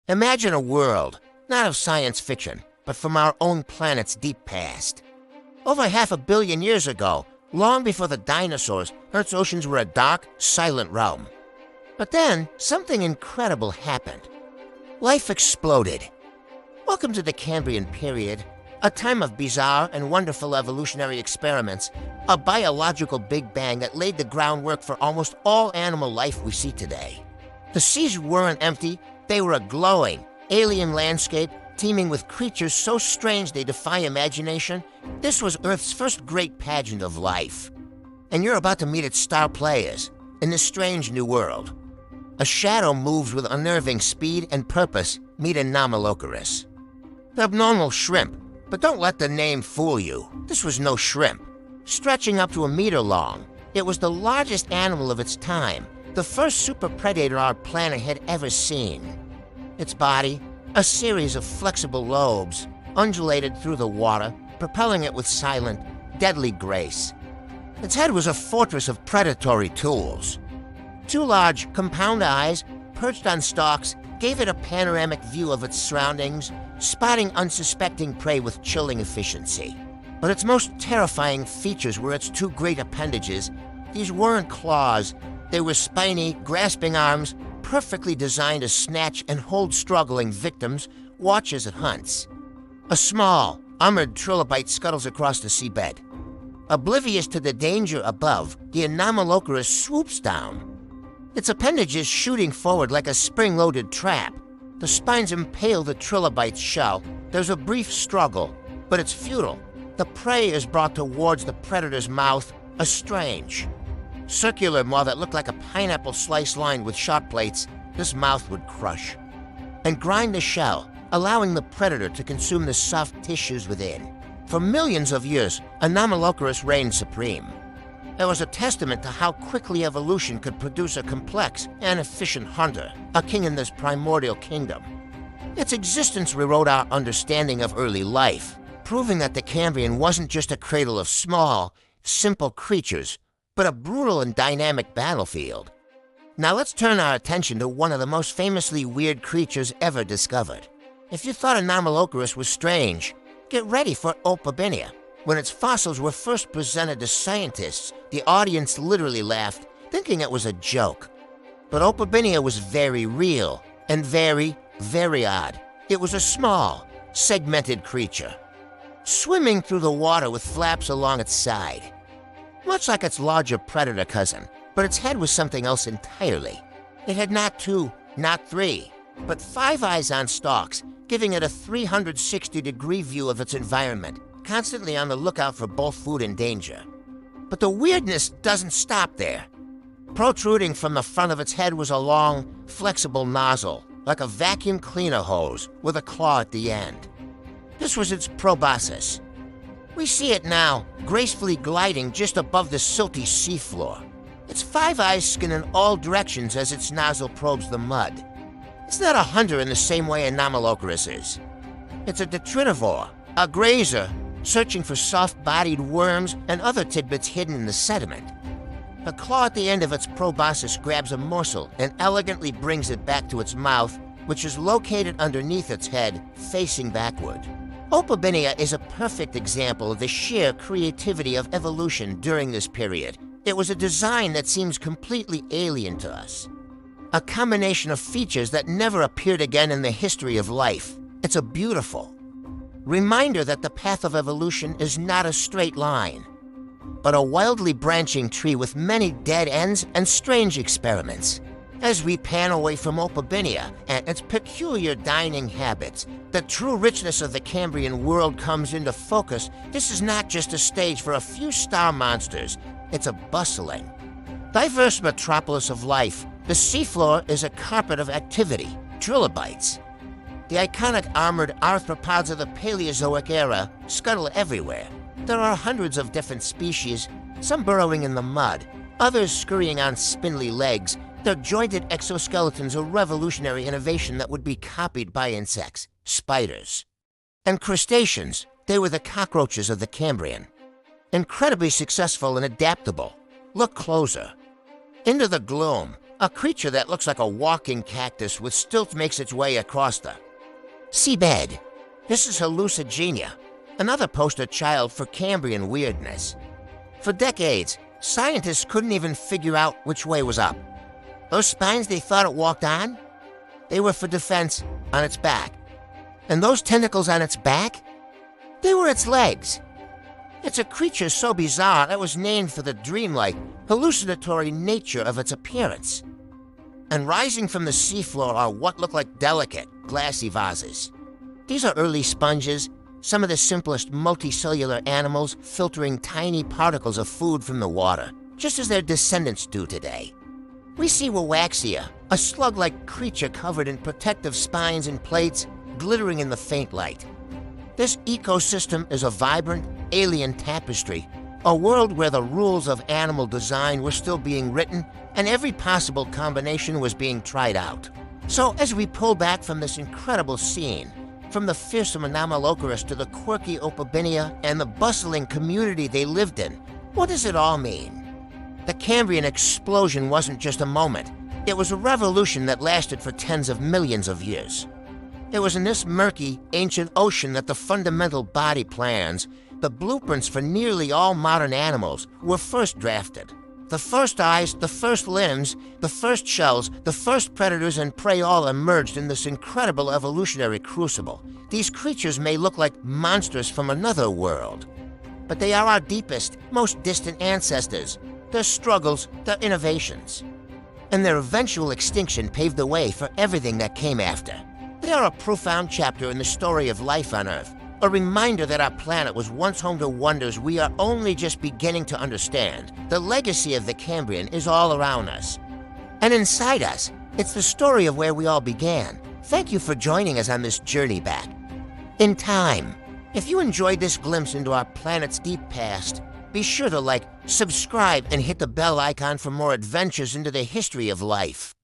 Imagine a world, not of science fiction, but from our own planet's deep past. Over 500 million years ago, long before the dinosaurs, Earth's oceans were a dark, silent realm. But then, something incredible happened. Life exploded. Welcome to the Cambrian period, a time of bizarre and wonderful evolutionary experiments, a biological Big Bang that laid the groundwork for almost all animal life we see today. The seas weren't empty, they were a glowing, alien landscape teeming with creatures so strange they defy imagination. This was Earth's first great pageant of life. And you're about to meet its star players in this strange new world. A shadow moves with unnerving speed and purpose. Meet Anomalocaris. The abnormal shrimp, but don't let the name fool you. This was no shrimp. Stretching up to a meter long, it was the largest animal of its time, the first super predator our planet had ever seen. Its body, a series of flexible lobes, undulated through the water, propelling it with silent, deadly grace. Its head was a fortress of predatory tools. Two large, compound eyes, perched on stalks, gave it a panoramic view of its surroundings, spotting unsuspecting prey with chilling efficiency. But its most terrifying features were its two great appendages. These weren't claws. They were spiny, grasping arms, perfectly designed to snatch and hold struggling victims. Watch as it hunts. A small, armored trilobite scuttles across the seabed. Oblivious to the danger above, the Anomalocaris swoops down. Its appendages shooting forward like a spring-loaded trap. The spines impale the trilobite's shell. There's a brief struggle, but it's futile. The prey is brought towards the predator's mouth, a strange, circular maw that looked like a pineapple slice lined with sharp plates. This mouth would crush and grind the shell, allowing the predator to consume the soft tissues within. For millions of years, Anomalocaris reigned supreme. It was a testament to how quickly evolution could produce a complex and efficient hunter, a king in this primordial kingdom. Its existence rewrote our understanding of early life, proving that the Cambrian wasn't just a cradle of small, simple creatures, but a brutal and dynamic battlefield. Now let's turn our attention to one of the most famously weird creatures ever discovered. If you thought Anomalocaris was strange, get ready for Opabinia. When its fossils were first presented to scientists, the audience literally laughed, thinking it was a joke. But Opabinia was very real and very, very odd. It was a small, segmented creature, swimming through the water with flaps along its side. Much like its larger predator cousin, but its head was something else entirely. It had not two, not three, but 5 eyes on stalks, giving it a 360-degree view of its environment, constantly on the lookout for both food and danger. But the weirdness doesn't stop there. Protruding from the front of its head was a long, flexible nozzle, like a vacuum cleaner hose with a claw at the end. This was its proboscis. We see it now, gracefully gliding just above the silty seafloor. Its 5 eyes scan in all directions as its nozzle probes the mud. It's not a hunter in the same way Anomalocaris is. It's a detritivore, a grazer, searching for soft-bodied worms and other tidbits hidden in the sediment. A claw at the end of its proboscis grabs a morsel and elegantly brings it back to its mouth, which is located underneath its head, facing backward. Opabinia is a perfect example of the sheer creativity of evolution during this period. It was a design that seems completely alien to us. A combination of features that never appeared again in the history of life. It's a beautiful reminder that the path of evolution is not a straight line, but a wildly branching tree with many dead ends and strange experiments. As we pan away from Opabinia and its peculiar dining habits, the true richness of the Cambrian world comes into focus. This is not just a stage for a few star monsters. It's a bustling, diverse metropolis of life. The seafloor is a carpet of activity, trilobites. The iconic armored arthropods of the Paleozoic era scuttle everywhere. There are hundreds of different species, some burrowing in the mud, others scurrying on spindly legs. Their jointed exoskeletons a revolutionary innovation that would be copied by insects, spiders, and crustaceans. They were the cockroaches of the Cambrian. Incredibly successful and adaptable. Look closer. Into the gloom, A creature that looks like a walking cactus with stilts makes its way across the seabed. This is hallucigenia, another poster child for Cambrian weirdness. For decades, scientists couldn't even figure out which way was up. Those spines they thought it walked on, they were for defense on its back. And those tentacles on its back, they were its legs. It's a creature so bizarre it was named for the dreamlike, hallucinatory nature of its appearance. And rising from the seafloor are what look like delicate, glassy vases. These are early sponges, some of the simplest multicellular animals filtering tiny particles of food from the water, just as their descendants do today. We see Wawaxia, a slug-like creature covered in protective spines and plates, glittering in the faint light. This ecosystem is a vibrant, alien tapestry, a world where the rules of animal design were still being written and every possible combination was being tried out. So as we pull back from this incredible scene, from the fearsome Anomalocaris to the quirky Opabinia and the bustling community they lived in, what does it all mean? The Cambrian explosion wasn't just a moment. It was a revolution that lasted for tens of millions of years. It was in this murky, ancient ocean that the fundamental body plans, the blueprints for nearly all modern animals, were first drafted. The first eyes, the first limbs, the first shells, the first predators and prey all emerged in this incredible evolutionary crucible. These creatures may look like monsters from another world, but they are our deepest, most distant ancestors, their struggles, their innovations. And their eventual extinction paved the way for everything that came after. They are a profound chapter in the story of life on Earth, a reminder that our planet was once home to wonders we are only just beginning to understand. The legacy of the Cambrian is all around us. And inside us, it's the story of where we all began. Thank you for joining us on this journey back in time. If you enjoyed this glimpse into our planet's deep past, be sure to like, subscribe, and hit the bell icon for more adventures into the history of life.